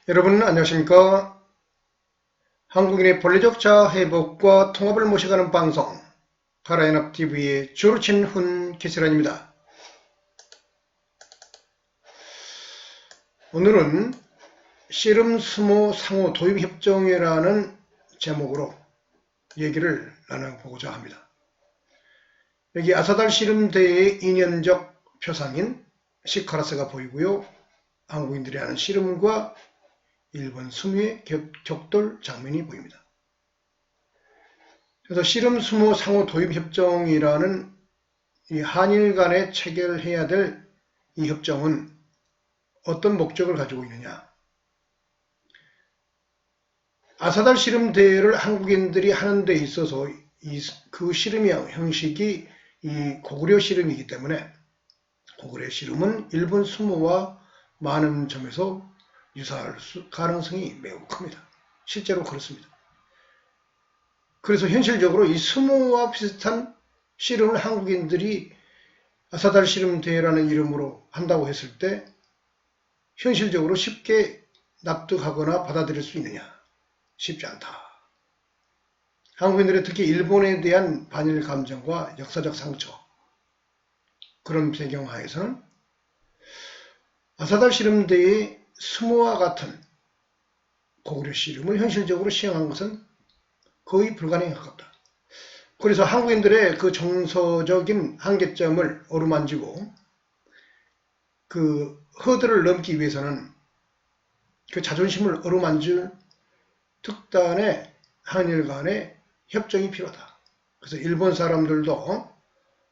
여러분 안녕하십니까? 한국인의 본래적 자아회복과 통합을 모셔가는 방송 카라연합TV의 조르친훈 기술원입니다. 오늘은 씨름 수모 상호 도입협정이라는 제목으로 얘기를 나눠보고자 합니다. 여기 아사달 씨름대회의 인연적 표상인 시카라스가 보이고요. 한국인들이 하는 씨름과 일본 수모의 격돌 장면이 보입니다. 그래서 씨름 수모 상호 도입 협정이라는 이 한일 간에 체결해야 될 이 협정은 어떤 목적을 가지고 있느냐? 아사달 씨름 대회를 한국인들이 하는 데 있어서 그 씨름의 형식이 이 고구려 씨름이기 때문에 고구려 씨름은 일본 수모와 많은 점에서 유사할 가능성이 매우 큽니다. 실제로 그렇습니다. 그래서 현실적으로 이 수모와 비슷한 씨름을 한국인들이 아사달 씨름 대회라는 이름으로 한다고 했을 때 현실적으로 쉽게 납득하거나 받아들일 수 있느냐? 쉽지 않다. 한국인들의 특히 일본에 대한 반일 감정과 역사적 상처, 그런 배경하에서는 아사달 씨름 대회의 수모와 같은 고구려 씨름을 현실적으로 시행한 것은 거의 불가능에 가깝다. 그래서 한국인들의 그 정서적인 한계점을 어루만지고 그 허들을 넘기 위해서는 그 자존심을 어루만질 특단의 한일 간의 협정이 필요하다. 그래서 일본 사람들도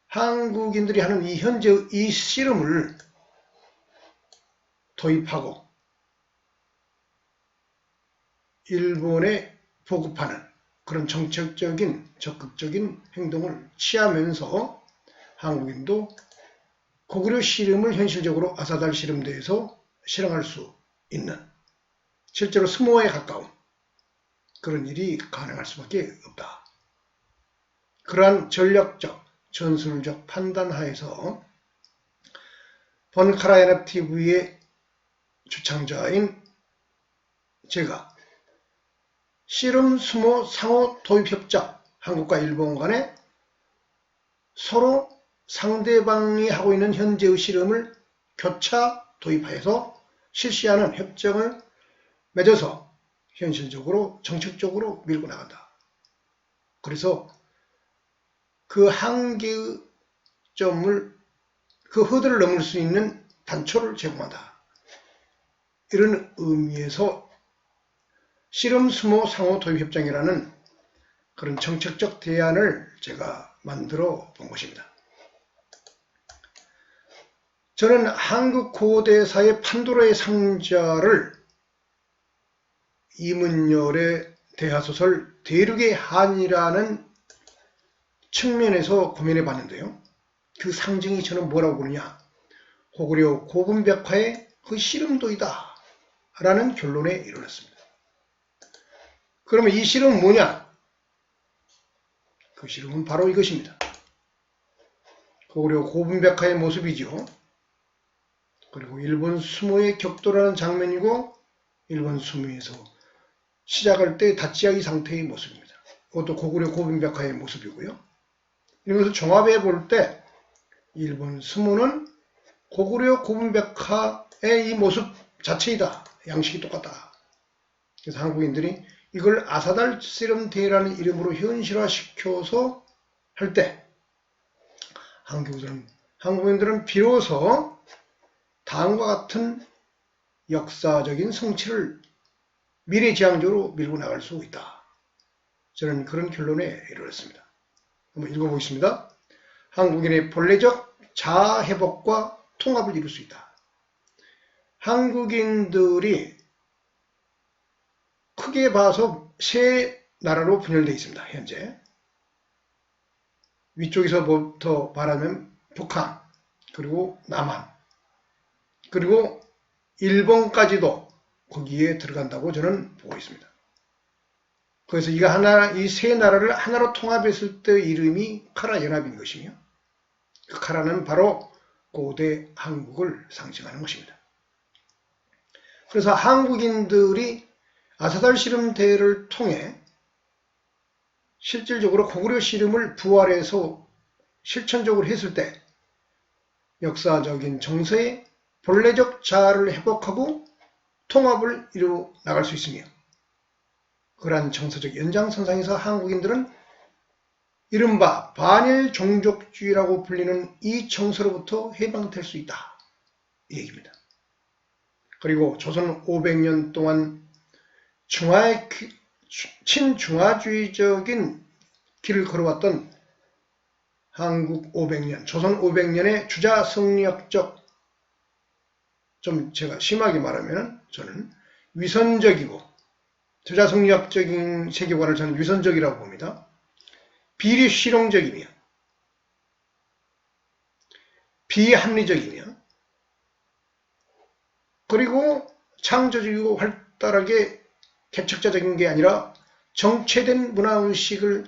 한국인들이 하는 이 현재 이 씨름을 도입하고 일본에 보급하는 그런 정책적인 적극적인 행동을 취하면서 한국인도 고구려 씨름을 현실적으로 아사달 씨름대에서 실행할 수 있는 실제로 수모에 가까운 그런 일이 가능할 수밖에 없다. 그러한 전략적, 전술적 판단하에서 본 카라연합TV의 주창자인 제가 씨름 수모 상호 도입협정, 한국과 일본 간에 서로 상대방이 하고 있는 현재의 씨름을 교차 도입하여서 실시하는 협정을 맺어서 현실적으로 정책적으로 밀고 나간다. 그래서 그 한계점을 그 허들을 넘을 수 있는 단초를 제공한다. 이런 의미에서 씨름 수모 상호 도입 협정이라는 그런 정책적 대안을 제가 만들어 본 것입니다. 저는 한국 고대사의 판도라의 상자를 이문열의 대하소설 대륙의 한이라는 측면에서 고민해 봤는데요. 그 상징이 저는 뭐라고 보느냐? 고구려 고분백화의 그 씨름도이다 라는 결론에 이르렀습니다. 그러면 이 씨름은 뭐냐? 그 씨름은 바로 이것입니다. 고구려 고분백화의 모습이죠. 그리고 일본 수모의 격돌하는 장면이고 일본 수모에서 시작할 때 다찌아기 상태의 모습입니다. 그것도 고구려 고분백화의 모습이고요. 이런 것을 종합해 볼 때 일본 수모는 고구려 고분백화의 이 모습 자체이다. 양식이 똑같다. 그래서 한국인들이 이걸 아사달 씨름 대회라는 이름으로 현실화시켜서 할 때 한국인들은 비로소 다음과 같은 역사적인 성취를 미래지향적으로 밀고 나갈 수 있다. 저는 그런 결론에 이르렀습니다. 한번 읽어보겠습니다. 한국인의 본래적 자아회복과 통합을 이룰 수 있다. 한국인들이 크게 봐서 세 나라로 분열되어 있습니다. 현재 위쪽에서부터 말하면 북한, 그리고 남한, 그리고 일본까지도 거기에 들어간다고 저는 보고 있습니다. 그래서 이 세 나라를 하나로 통합했을 때 이름이 카라연합인 것이며 그 카라는 바로 고대 한국을 상징하는 것입니다. 그래서 한국인들이 아사달 씨름 대회를 통해 실질적으로 고구려 씨름을 부활해서 실천적으로 했을 때 역사적인 정서의 본래적 자아를 회복하고 통합을 이루어 나갈 수 있으며, 그러한 정서적 연장선상에서 한국인들은 이른바 반일 종족주의라고 불리는 이 정서로부터 해방될 수 있다, 이 얘기입니다. 그리고 조선 500년 동안 친중화주의적인 길을 걸어왔던 한국 500년, 조선 500년의 주자성리학적, 좀 제가 심하게 말하면 저는 위선적이고, 주자성리학적인 세계관을 저는 위선적이라고 봅니다. 비리실용적이며 비합리적이며 그리고 창조적이고 활달하게 개척자적인 게 아니라 정체된 문화의식을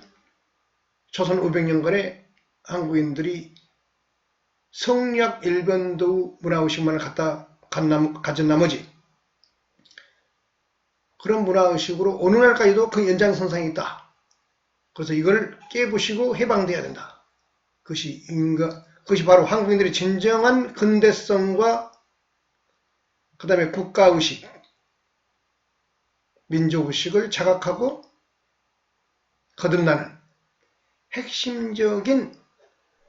조선 500년간의 한국인들이 성리학 일변도 문화의식만을 가진 나머지 그런 문화의식으로 어느 날까지도 그 연장선상에 있다. 그래서 이걸 깨부시고 해방돼야 된다. 그것이 바로 한국인들의 진정한 근대성과 그 다음에 국가의식, 민족의식을 자각하고 거듭나는 핵심적인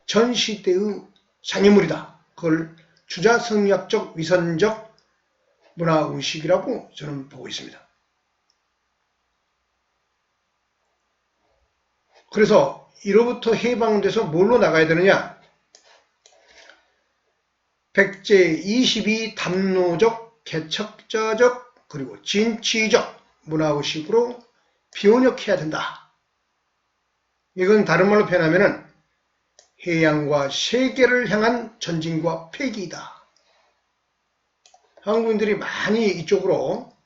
전시대의 장애물이다. 그걸 주자성리학적 위선적 문화의식이라고 저는 보고 있습니다. 그래서 이로부터 해방돼서 뭘로 나가야 되느냐? 백제 22 담노적, 개척자적, 그리고 진취적 문화의식으로 변혁해야 된다. 이건 다른 말로 표현하면 해양과 세계를 향한 전진과 폐기이다. 한국인들이 많이 이쪽으로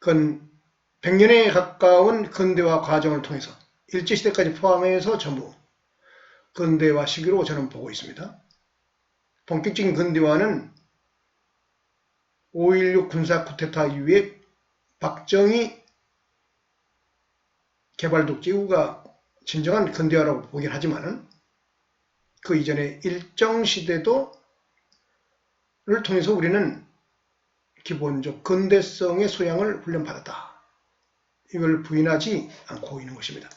100년에 가까운 근대화 과정을 통해서 일제시대까지 포함해서 전부 근대화 시기로 저는 보고 있습니다. 본격적인 근대화는 5.16 군사 쿠데타 이후에 박정희 개발 독재 이후가 진정한 근대화라고 보긴 하지만 그 이전에 일정시대를 통해서 우리는 기본적 근대성의 소양을 훈련받았다. 이걸 부인하지 않고 있는 것입니다.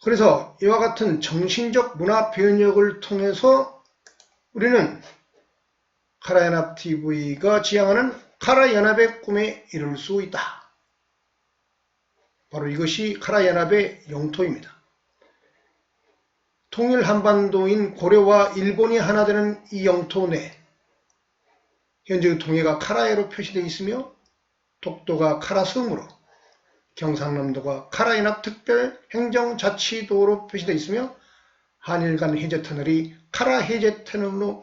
그래서 이와 같은 정신적 문화 변혁을 통해서 우리는 카라연합TV가 지향하는 카라연합의 꿈에 이룰 수 있다. 바로 이것이 카라연합의 영토입니다. 통일 한반도인 고려와 일본이 하나 되는 이 영토 내 현재의 동해가 카라해로 표시되어 있으며 독도가 카라섬으로, 경상남도가 카라연합 특별행정자치도로 표시되어 있으며 한일 간 해저터널이 카라해저터널로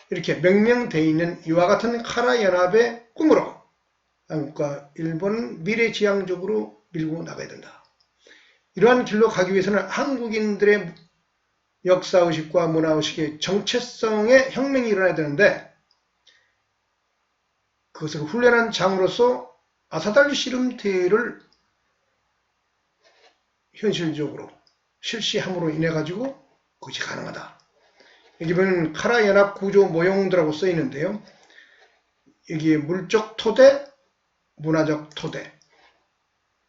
이렇게 명명되어 있는 이와 같은 카라연합의 꿈으로 한국과 일본은 미래지향적으로 밀고 나가야 된다. 이러한 길로 가기 위해서는 한국인들의 역사의식과 문화의식의 정체성의 혁명이 일어나야 되는데, 그것을 훈련한 장으로서 아사달 씨름 대회를 현실적으로 실시함으로 인해 가지고 그것이 가능하다. 여기 보면 카라연합 구조 모형들하고 써 있는데요. 여기에 물적 토대, 문화적 토대,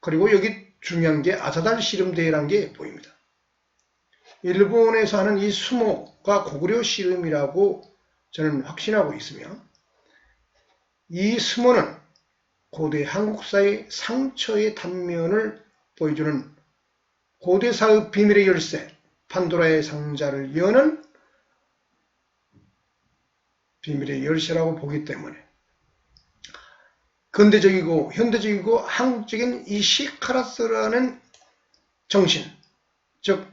그리고 여기 중요한 게 아사달 씨름 대회라는 게 보입니다. 일본에서 하는 이 수모가 고구려 씨름이라고 저는 확신하고 있으며, 이 수모는 고대 한국사의 상처의 단면을 보여주는 고대사의 비밀의 열쇠, 판도라의 상자를 여는 비밀의 열쇠라고 보기 때문에 근대적이고 현대적이고 한국적인 이 시카라스라는 정신, 즉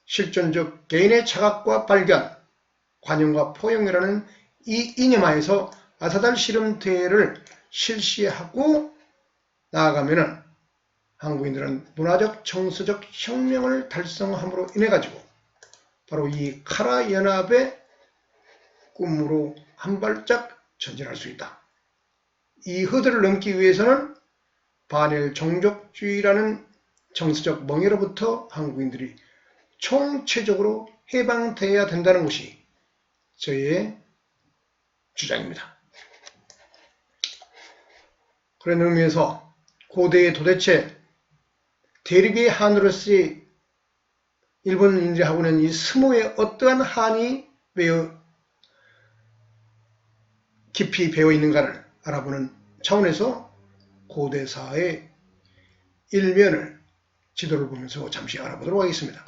실존적 개인의 자각과 발견, 관용과 포용이라는 이 이념하에서 아사달 씨름 대회를 실시하고 나아가면은 한국인들은 문화적 정서적 혁명을 달성함으로 인해 가지고 바로 이 카라연합의 꿈으로 한 발짝 전진할 수 있다. 이 허들을 넘기 위해서는 반일 종족주의라는 정서적 멍해로부터 한국인들이 총체적으로 해방되어야 된다는 것이 저의 주장입니다. 그런 의미에서 고대에 도대체 대륙의 한으로서의 일본인들이 하고 있는 이 스모에 어떠한 한이 깊이 배어 있는가를 알아보는 차원에서 고대사의 일면을 지도를 보면서 잠시 알아보도록 하겠습니다.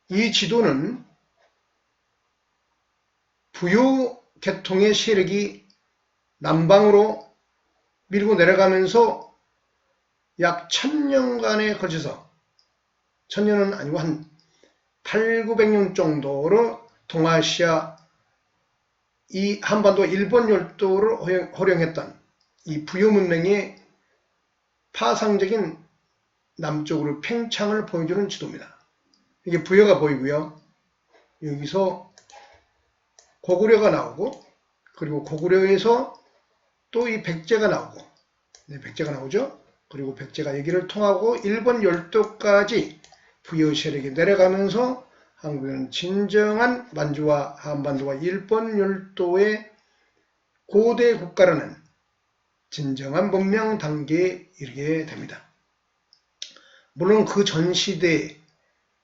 이 지도는 부요 계통의 세력이 남방으로 밀고 내려가면서 약 1000년간에 걸쳐서 1000년은 아니고 한 800~900년 정도로 동아시아 이 한반도 일본 열도를 호령했던 이 부요 문명의 파상적인 남쪽으로 팽창을 보여주는 지도입니다. 이게 부여가 보이고요. 여기서 고구려가 나오고, 그리고 고구려에서 또 이 백제가 나오고, 네, 백제가 나오죠. 그리고 백제가 여기를 통하고 일본 열도까지 부여 세력이 내려가면서 한국은 진정한 만주와 한반도와 일본 열도의 고대 국가라는 진정한 문명 단계에 이르게 됩니다. 물론 그 전 시대에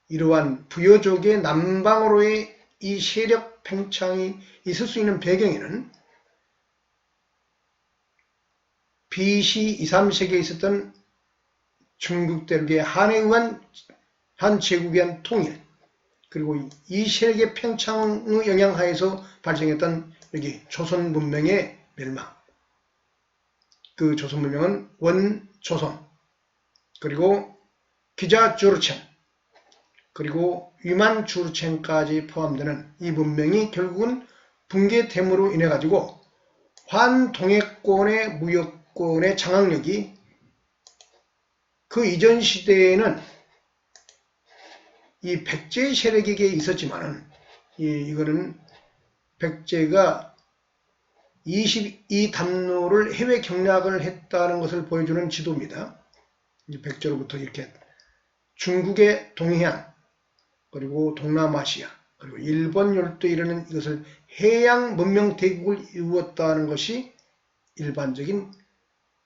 이러한 부여족의 남방으로의 이 세력 팽창이 있을 수 있는 배경에는 BC 2, 3세기에 있었던 중국 대륙의 한에 의한 한 제국에 의한 통일, 그리고 이 세력의 팽창의 영향하에서 발생했던 여기 조선 문명의 멸망. 그 조선 문명은 원조선, 그리고 기자 주르첸, 그리고 위만 주르첸까지 포함되는 이 문명이 결국은 붕괴됨으로 인해 가지고 환동해권의 무역권의 장악력이 그 이전 시대에는 이 백제 세력에게 있었지만은 이거는 백제가 22담로를 해외 경락을 했다는 것을 보여주는 지도입니다. 백제로부터 이렇게 중국의 동해안, 그리고 동남아시아, 그리고 일본 열도에 이르는 이것을 해양 문명 대국을 이루었다는 것이 일반적인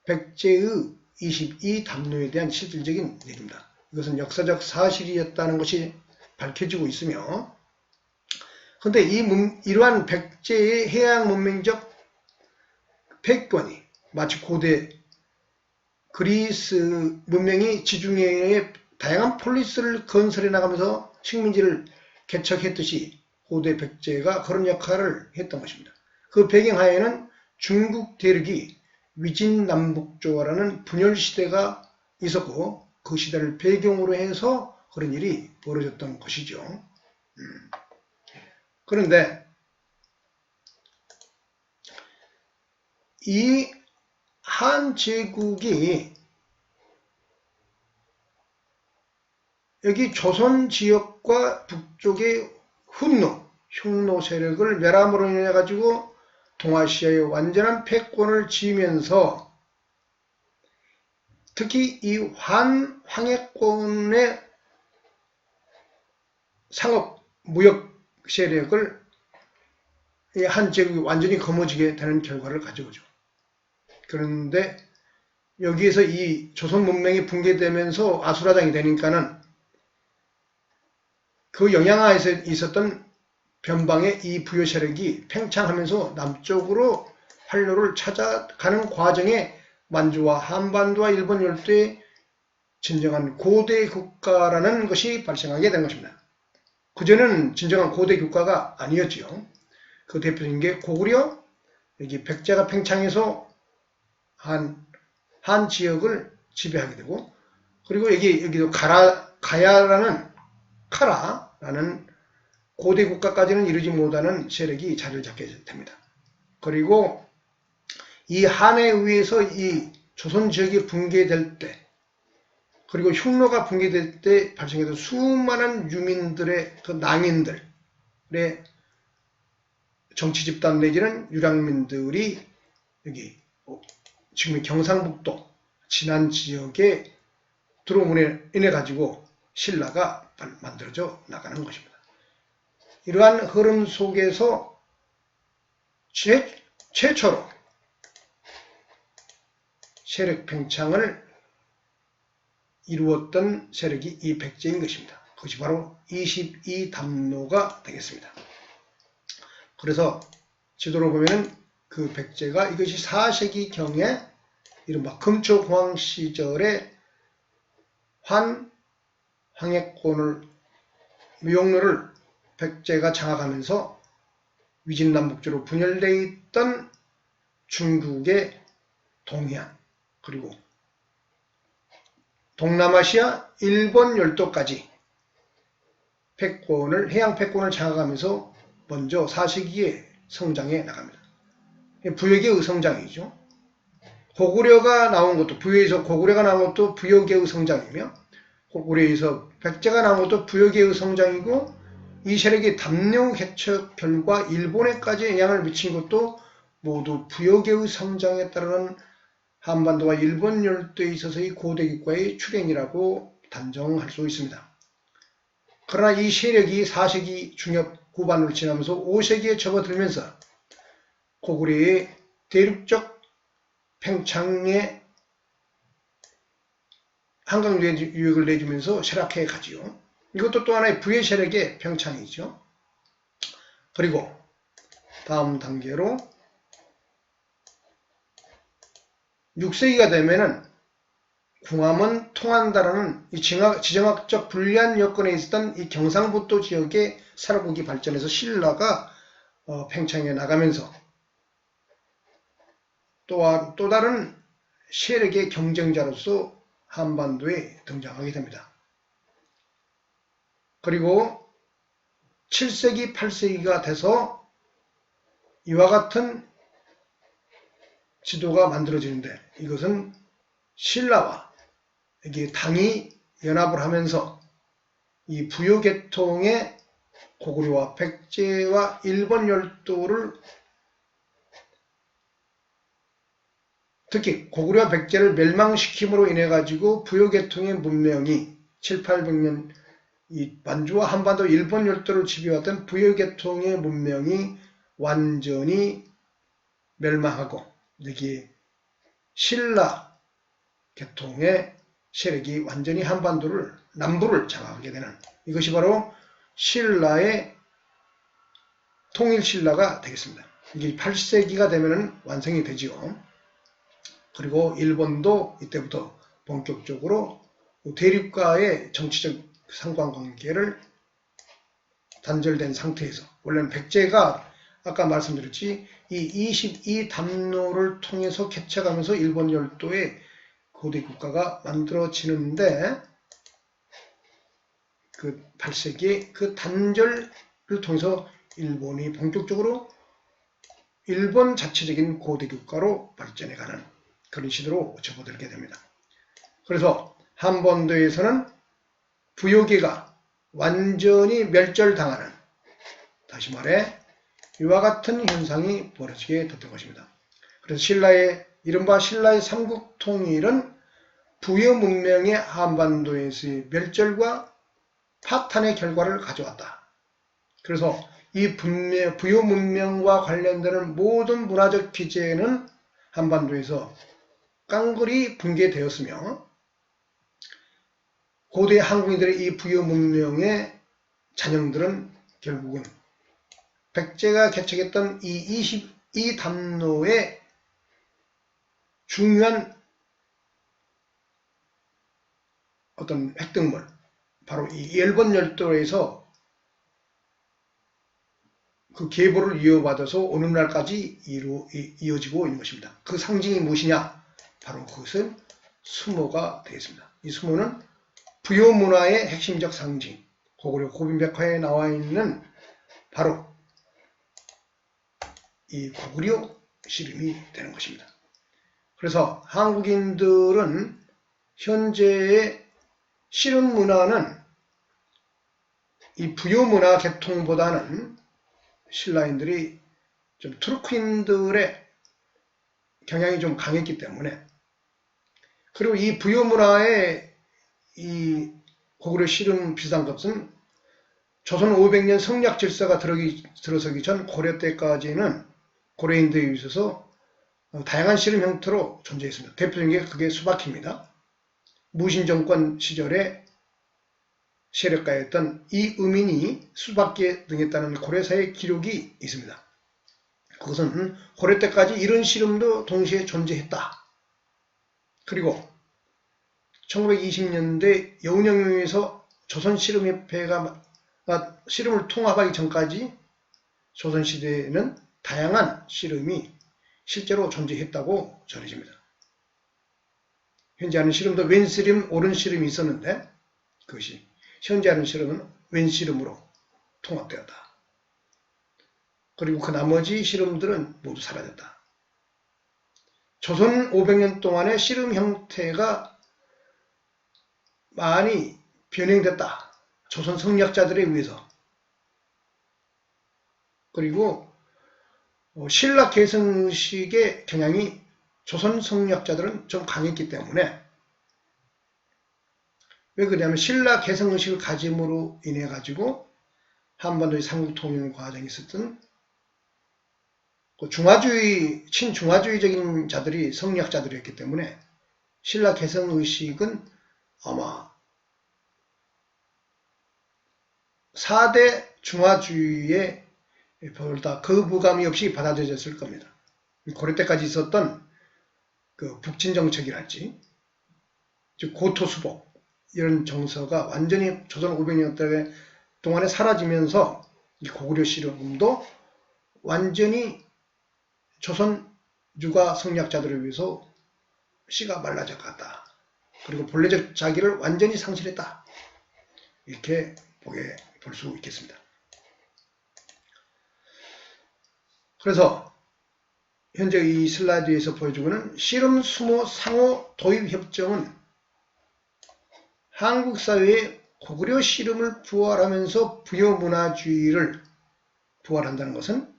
백제의 22담로에 대한 실질적인 얘기입니다. 이것은 역사적 사실이었다는 것이 밝혀지고 있으며, 그런데 이러한 백제의 해양 문명적 패권이 마치 고대 그리스 문명이 지중해에 다양한 폴리스를 건설해 나가면서 식민지를 개척했듯이 고대 백제가 그런 역할을 했던 것입니다. 그 배경하에는 중국 대륙이 위진남북조라는 분열시대가 있었고, 그 시대를 배경으로 해서 그런 일이 벌어졌던 것이죠. 그런데 이 한제국이 여기 조선 지역과 북쪽의 흉노 세력을 멸함으로 인해 가지고 동아시아의 완전한 패권을 쥐면서 특히 이 황해권의 상업 무역 세력을 이 한제국이 완전히 거머쥐게 되는 결과를 가져오죠. 그런데 여기에서 이 조선 문명이 붕괴되면서 아수라장이 되니까는 그 영향하에서 있었던 변방의 이 부여 세력이 팽창하면서 남쪽으로 활로를 찾아가는 과정에 만주와 한반도와 일본 열도의 진정한 고대 국가라는 것이 발생하게 된 것입니다. 그전에는 진정한 고대 국가가 아니었지요. 그 대표적인 게 고구려, 여기 백제가 팽창해서 한 지역을 지배하게 되고, 그리고 여기도 카라라는 고대 국가까지는 이르지 못하는 세력이 자리를 잡게 됩니다. 그리고 이 한에 의해서 이 조선 지역이 붕괴될 때, 그리고 흉노가 붕괴될 때 발생했던 수많은 유민들의 그 낭인들의 정치 집단 내지는 유랑민들이 여기 지금 경상북도 진안 지역에 들어옴으로 인해 가지고 신라가 만들어져 나가는 것입니다. 이러한 흐름 속에서 최초로 세력 팽창을 이루었던 세력이 이 백제인 것입니다. 그것이 바로 22담로가 되겠습니다. 그래서 지도로 보면은 그 백제가 이것이 4세기경에 이른바 금초공황 시절에 황해권을 무역로를 백제가 장악하면서 위진남북조로 분열되어 있던 중국의 동해안 그리고 동남아시아 일본 열도까지 해양 패권을 장악하면서 먼저 4세기에 성장해 나갑니다. 부역의 성장이죠. 고구려가 나온 것도 부여에서 고구려가 나온 것도 부역의 성장이며 고구려에서 백제가 나온 것도 부역의 성장이고 이 세력이 담요 개척 결과 일본에까지 영향을 미친 것도 모두 부역의 성장에 따르는 한반도와 일본 열도에 있어서의 고대국가의 출현이라고 단정할 수 있습니다. 그러나 이 세력이 4세기 중엽 후반으로 지나면서 5세기에 접어들면서 고구려의 대륙적 팽창에 한강 유역을 내주면서 쇠락해 가지요. 이것도 또 하나의 부의 세력의 팽창이죠. 그리고 다음 단계로 6세기가 되면은 궁함은 통한다라는 이 지정학적 불리한 여건에 있었던 이 경상북도 지역의 사로국이 발전해서 신라가 팽창해 나가면서 또 다른 세력의 경쟁자로서 한반도에 등장하게 됩니다. 그리고 7세기, 8세기가 돼서 이와 같은 지도가 만들어지는데 이것은 신라와 이게 당이 연합을 하면서 이 부여계통의 고구려와 백제와 일본 열도를 특히 고구려와 백제를 멸망시킴으로 인해 가지고 부여계통의 문명이 7, 800년 이 만주와 한반도 일본 열도를 지배하던 부여계통의 문명이 완전히 멸망하고 여기 신라 계통의 세력이 완전히 한반도를 남부를 장악하게 되는 이것이 바로 신라의 통일신라가 되겠습니다. 이게 8세기가 되면 완성이 되지요. 그리고 일본도 이때부터 본격적으로 대륙과의 정치적 상관관계를 단절된 상태에서 원래는 백제가 아까 말씀드렸지 이 22담로를 통해서 개척하면서 일본 열도의 고대 국가가 만들어지는데 그 8세기에 그 단절을 통해서 일본이 본격적으로 일본 자체적인 고대 국가로 발전해가는 그런 시대로 접어들게 됩니다. 그래서 한반도에서는 부여계가 완전히 멸절당하는 다시 말해 이와 같은 현상이 벌어지게 됐던 것입니다. 그래서 이른바 신라의 삼국통일은 부여 문명의 한반도에서의 멸절과 파탄의 결과를 가져왔다. 그래서 이 부여 문명과 관련되는 모든 문화적 기제는 한반도에서 깡그리 붕괴되었으며 고대 한국인들의 이 부여 문명의 잔영들은 결국은 백제가 개척했던 이 22담로의 중요한 어떤 획득물, 바로 이 일본 열도에서 그 계보를 이어받아서 오늘날까지 이어지고 있는 것입니다. 그 상징이 무엇이냐? 바로 그것은 수모가 되겠습니다. 이 수모는 부여 문화의 핵심적 상징, 고구려 고빈백화에 나와 있는 바로 이 고구려 씨름이 되는 것입니다. 그래서 한국인들은 현재의 씨름 문화는 이 부여 문화 계통보다는 신라인들이 좀 투르크인들의 경향이 좀 강했기 때문에, 그리고 이 부여 문화의 이 고구려 씨름 비슷한 것은 조선 500년 성략 질서가 들어서기 전 고려 때까지는 고려인들에 있어서 다양한 씨름 형태로 존재했습니다. 대표적인 게 그게 수박입니다. 무신정권 시절에 세력가였던 이의민이 수박기에 등했다는 고려사의 기록이 있습니다. 그것은 고려 때까지 이런 씨름도 동시에 존재했다. 그리고 1920년대 여운형에서 조선씨름협회가 씨름을 통합하기 전까지 조선시대에는 다양한 씨름이 실제로 존재했다고 전해집니다. 현재 하는 씨름도 왼씨름, 오른씨름이 있었는데 그것이 현재 하는 씨름은 왼씨름으로 통합되었다. 그리고 그 나머지 씨름들은 모두 사라졌다. 조선 500년 동안의 씨름 형태가 많이 변형됐다. 조선 성략자들에 의해서. 그리고 신라 개성의식의 경향이 조선 성략자들은 좀 강했기 때문에, 왜 그러냐면 신라 개성의식을 가짐으로 인해 가지고 한반도의 삼국통일 과정에 있었던 중화주의, 친중화주의적인 자들이 성략자들이었기 때문에 신라 개성의식은 아마 4대 중화주의에 별다 거부감이 없이 받아들여졌을 겁니다. 고려 때까지 있었던 그 북진정책이랄지, 즉 고토수복 이런 정서가 완전히 조선 500년 동안에 사라지면서 이 고구려 씨름도 완전히 조선 유가 성략자들을 위해서 씨가 말라져 갔다. 그리고 본래적 자기를 완전히 상실했다. 이렇게 볼 수 있겠습니다. 그래서 현재 이 슬라이드에서 보여주고는 씨름 수모 상호 도입 협정은 한국 사회의 고구려 씨름을 부활하면서 부여 문화주의를 부활한다는 것은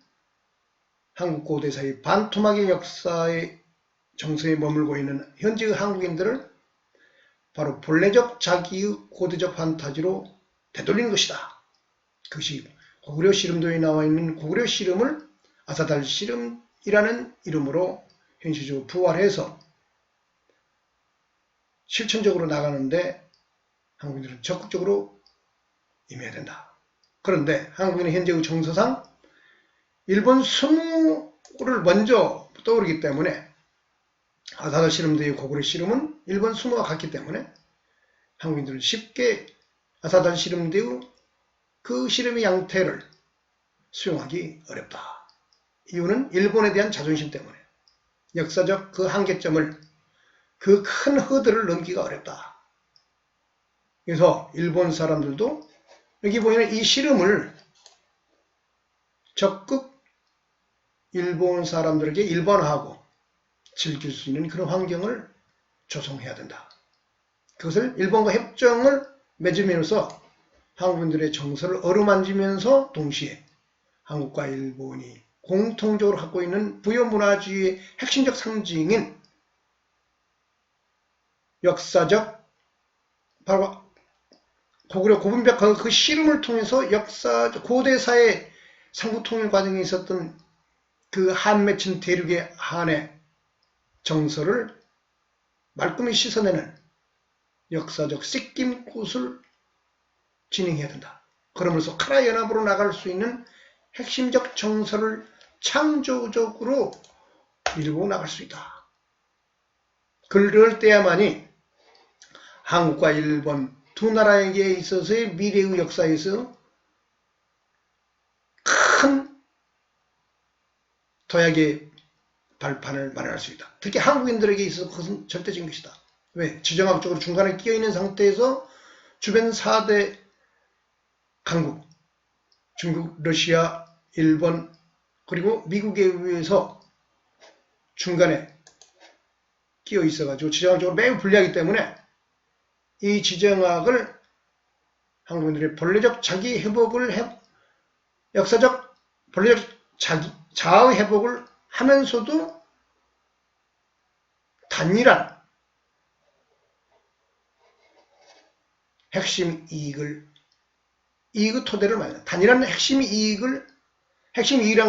한국 고대사의 반토막의 역사의 정서에 머물고 있는 현재의 한국인들을 바로 본래적 자기의 고대적 판타지로 되돌리는 것이다. 그것이 고구려 씨름도에 나와 있는 고구려 씨름을 아사달 씨름이라는 이름으로 현실적으로 부활해서 실천적으로 나가는데 한국인들은 적극적으로 임해야 된다. 그런데 한국인은 현재의 정서상 일본 수모를 먼저 떠오르기 때문에 아사달 씨름대의 고구려 씨름은 일본 수모와 같기 때문에 한국인들은 쉽게 아사달 씨름대의 그 씨름의 양태를 수용하기 어렵다. 이유는 일본에 대한 자존심 때문에 역사적 그 한계점을, 그 큰 허들을 넘기가 어렵다. 그래서 일본 사람들도 여기 보이는 이 씨름을 적극 일본 사람들에게 일반화하고 즐길 수 있는 그런 환경을 조성해야 된다. 그것을 일본과 협정을 맺으면서 한국인들의 정서를 어루만지면서 동시에 한국과 일본이 공통적으로 갖고 있는 부여문화주의의 핵심적 상징인 역사적, 바로 고구려 고분백 그 씨름을 통해서 고대사의 삼국통일 과정에 있었던 그 한 맺힌 대륙의 한의 정서를 말끔히 씻어내는 역사적 씻김굿을 진행해야 된다. 그러면서 카라 연합으로 나갈 수 있는 핵심적 정서를 창조적으로 밀고 나갈 수 있다. 그럴 때야만이 한국과 일본 두 나라에게 있어서의 미래의 역사에서 큰 도약의 발판을 마련할 수 있다. 특히 한국인들에게 있어서 그것은 절대적인 것이다. 왜? 지정학적으로 중간에 끼어있는 상태에서 주변 4대 강국, 중국, 러시아, 일본, 그리고 미국에 의해서 중간에 끼어 있어가지고 지정학적으로 매우 불리하기 때문에 이 지정학을 한국인들의 본래적 자기 회복을 역사적 본래적 자아 회복을 하면서도 단일한 핵심 이익을 토대를 말해요. 단일한 핵심 이익이라는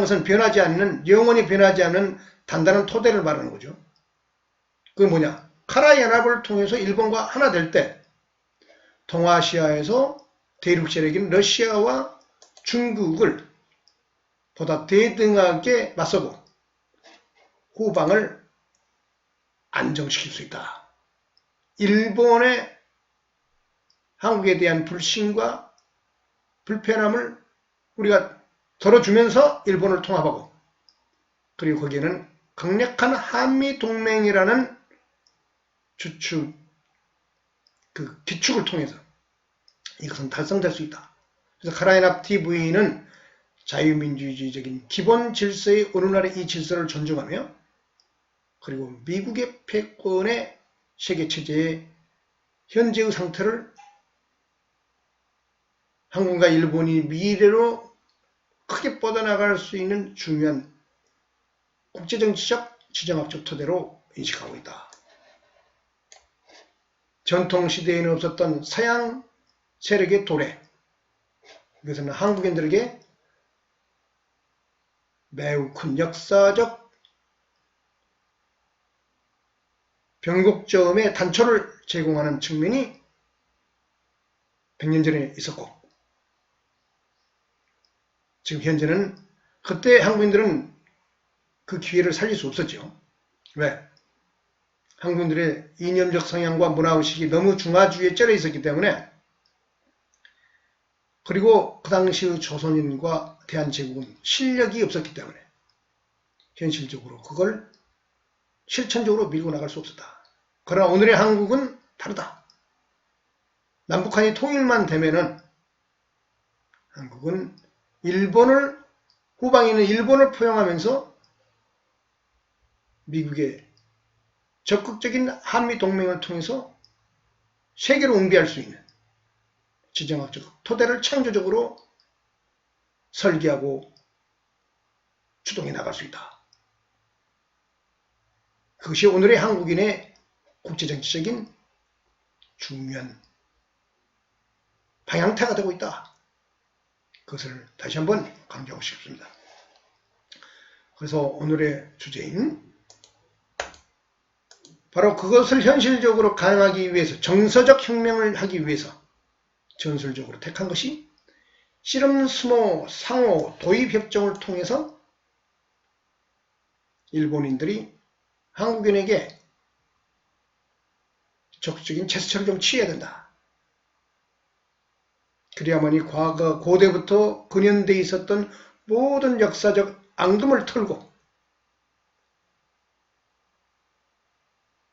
것은 변하지 않는, 영원히 변하지 않는 단단한 토대를 말하는 거죠. 그게 뭐냐? 카라 연합을 통해서 일본과 하나 될 때 동아시아에서 대륙 세력인 러시아와 중국을 보다 대등하게 맞서고 후방을 안정시킬 수 있다. 일본의 한국에 대한 불신과 불편함을 우리가 덜어주면서 일본을 통합하고, 그리고 거기에는 강력한 한미동맹이라는 기축을 통해서 이것은 달성될 수 있다. 그래서 카라연합 TV는 자유민주주의적인 기본 질서의 어느 나라의 이 질서를 존중하며, 그리고 미국의 패권의 세계체제의 현재의 상태를 한국과 일본이 미래로 크게 뻗어나갈 수 있는 중요한 국제정치적, 지정학적 토대로 인식하고 있다. 전통시대에는 없었던 서양 세력의 도래, 이것은 한국인들에게 매우 큰 역사적 변곡점의 단초를 제공하는 측면이 100년 전에 있었고, 지금 현재는 그때 한국인들은 그 기회를 살릴 수 없었죠. 왜? 한국인들의 이념적 성향과 문화의식이 너무 중화주의에 쩔어 있었기 때문에, 그리고 그 당시의 조선인과 대한제국은 실력이 없었기 때문에 현실적으로 그걸 실천적으로 밀고 나갈 수 없었다. 그러나 오늘의 한국은 다르다. 남북한이 통일만 되면은 한국은 후방에 있는 일본을 포용하면서 미국의 적극적인 한미동맹을 통해서 세계로 응비할 수 있는 지정학적 토대를 창조적으로 설계하고 주동해 나갈 수 있다. 그것이 오늘의 한국인의 국제정치적인 중요한 방향타가 되고 있다. 그것을 다시 한번 강조하고 싶습니다. 그래서 오늘의 주제인 바로 그것을 현실적으로 가능하기 위해서, 정서적 혁명을 하기 위해서 전술적으로 택한 것이 씨름 스모 상호 도입 협정을 통해서 일본인들이 한국인에게 적극적인 제스처를 좀 취해야 된다. 그래야만이 과거 고대부터 근현대에 있었던 모든 역사적 앙금을 털고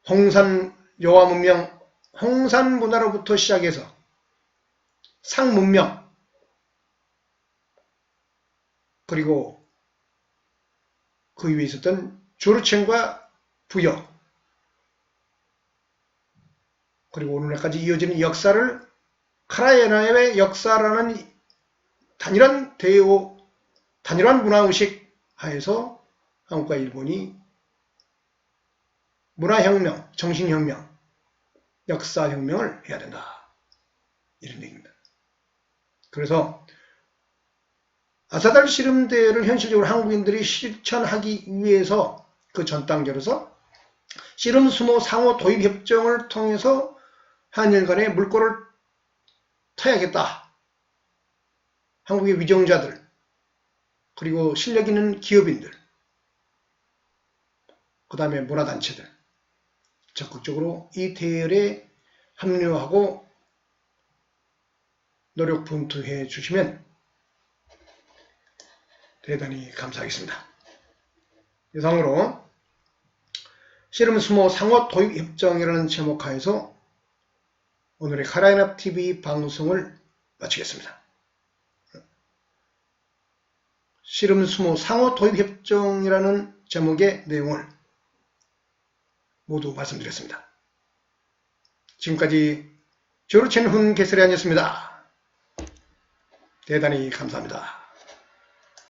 홍산 여화 문명, 홍산 문화로부터 시작해서 상문명, 그리고 그 위에 있었던 조르첸과 부여, 그리고 오늘날까지 이어지는 역사를 카라연합의 역사라는 단일한 대오, 단일한 문화의식 하에서 한국과 일본이 문화혁명, 정신혁명, 역사혁명을 해야 된다. 이런 얘기입니다. 그래서 아사달 씨름대회를 현실적으로 한국인들이 실천하기 위해서 그 전 단계로서 씨름 수모 상호 도입 협정을 통해서 한일 간의 물꼬를 터야겠다. 한국의 위정자들, 그리고 실력 있는 기업인들, 그 다음에 문화단체들 적극적으로 이 대열에 합류하고 노력 분투해 주시면 대단히 감사하겠습니다. 이상으로 씨름 수모 상호 도입 협정이라는 제목 하에서 오늘의 카라연합 TV 방송을 마치겠습니다. 씨름 수모 상호 도입 협정이라는 제목의 내용을 모두 말씀드렸습니다. 지금까지 조르첸훈 개설위원이었습니다. 대단히 감사합니다.